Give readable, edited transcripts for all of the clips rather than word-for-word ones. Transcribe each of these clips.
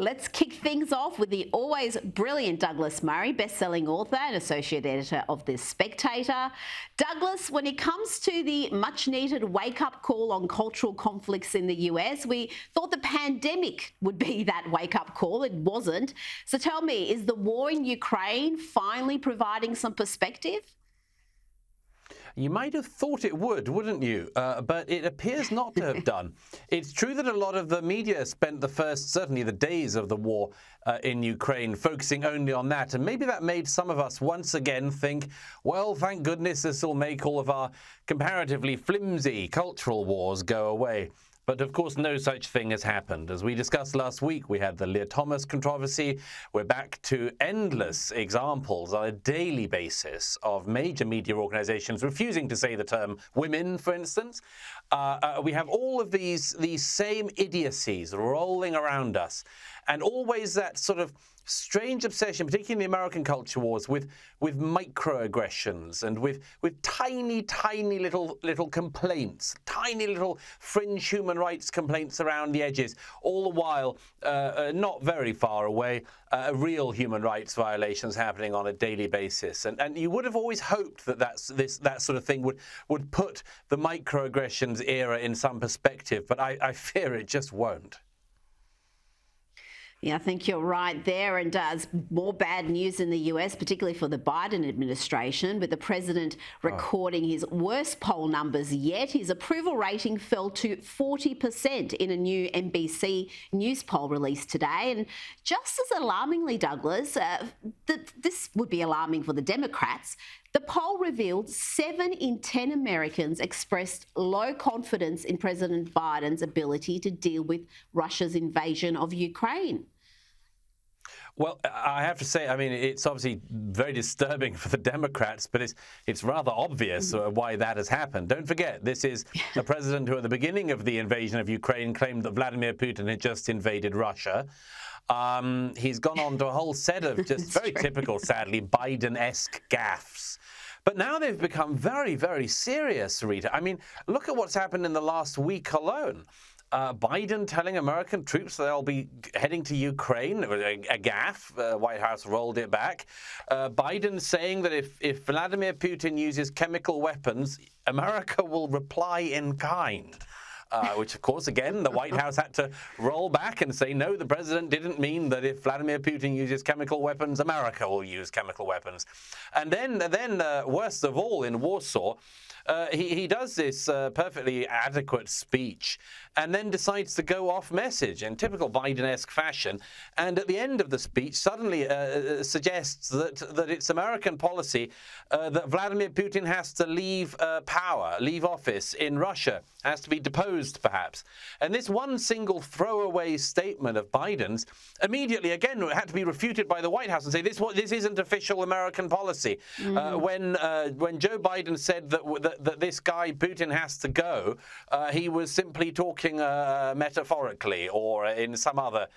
Let's kick things off with the always brilliant Douglas Murray, best-selling author and associate editor of The Spectator. Douglas, when it comes to the much-needed wake-up call on cultural conflicts in the US, we thought the pandemic would be that wake-up call. It wasn't. So tell me, is the war in Ukraine finally providing some perspective? You might have thought it would, wouldn't you? But it appears not to have done. It's true that a lot of the media spent the first, certainly the days of the war in Ukraine, focusing only on that. And maybe that made some of us once again think, well, thank goodness this will make all of our comparatively flimsy cultural wars go away. But of course, no such thing has happened. As we discussed last week, we had the Leah Thomas controversy. We're back to endless examples on a daily basis of major media organizations refusing to say the term women, for instance. We have all of these same idiocies rolling around us, and always that sort of strange obsession, particularly in the American culture wars, with microaggressions and with tiny little complaints, tiny little fringe human rights complaints around the edges, all the while not very far away, real human rights violations happening on a daily basis. And you would have always hoped that that sort of thing would put the microaggressions era in some perspective, but I fear it just won't. Yeah, I think you're right there. And more bad news in the US, particularly for the Biden administration, with the president recording his worst poll numbers yet. His approval rating fell to 40% in a new NBC News poll released today. And just as alarmingly, Douglas, this would be alarming for the Democrats. The poll revealed 7 in 10 Americans expressed low confidence in President Biden's ability to deal with Russia's invasion of Ukraine. Well, I have to say, I mean, it's obviously very disturbing for the Democrats, but it's rather obvious why that has happened. Don't forget, this is a president who at the beginning of the invasion of Ukraine claimed that Vladimir Putin had just invaded Russia. He's gone on to a whole set of just very typical, sadly, Biden-esque gaffes. But now they've become very, very serious, Rita. I mean, look at what's happened in the last week alone. Biden telling American troops they'll be heading to Ukraine, a gaffe. White House rolled it back. Biden saying that if Vladimir Putin uses chemical weapons, America will reply in kind. Which, of course, again, the White House had to roll back and say, no, the president didn't mean that if Vladimir Putin uses chemical weapons, America will use chemical weapons. And then worst of all, in Warsaw, he does this perfectly adequate speech and then decides to go off message in typical Biden-esque fashion. And at the end of the speech, suddenly suggests that it's American policy that Vladimir Putin has to leave office in Russia, has to be deposed, perhaps. And this one single throwaway statement of Biden's immediately, again, had to be refuted by the White House and say this isn't official American policy. When Joe Biden said that this guy Putin has to go, he was simply talking metaphorically or in some other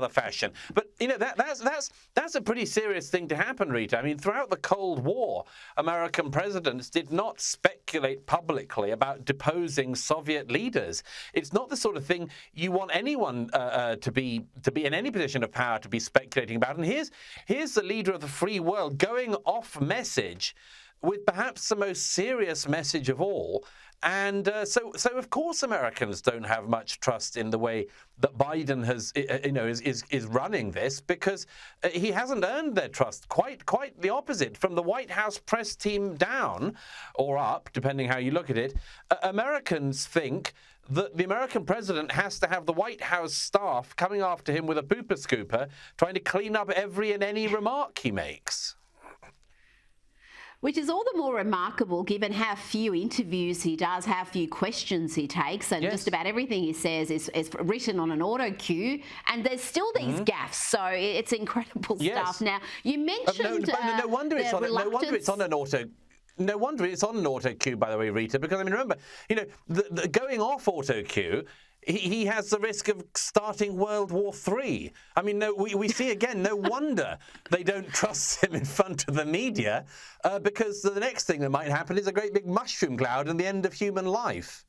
fashion. But you know that's a pretty serious thing to happen, Rita. I mean, throughout the Cold War, American presidents did not speculate publicly about deposing Soviet leaders. It's not the sort of thing you want anyone to be in any position of power to be speculating about. And here's the leader of the free world going off message with perhaps the most serious message of all. And so of course Americans don't have much trust in the way that Biden is running this, because he hasn't earned their trust. Quite the opposite. From the White House press team down, or up, depending how you look at it, Americans think that the American president has to have the White House staff coming after him with a pooper scooper, trying to clean up every and any remark he makes. Which is all the more remarkable given how few interviews he does, how few questions he takes, and just about everything he says is written on an autocue, and there's still these gaffes. So it's incredible stuff. Now, you mentioned no wonder it's on an auto. No wonder it's on an autocue, by the way, Rita, because I mean, remember, the going off autocue, he has the risk of starting World War III. I mean, we see again, no wonder they don't trust him in front of the media, because the next thing that might happen is a great big mushroom cloud and the end of human life.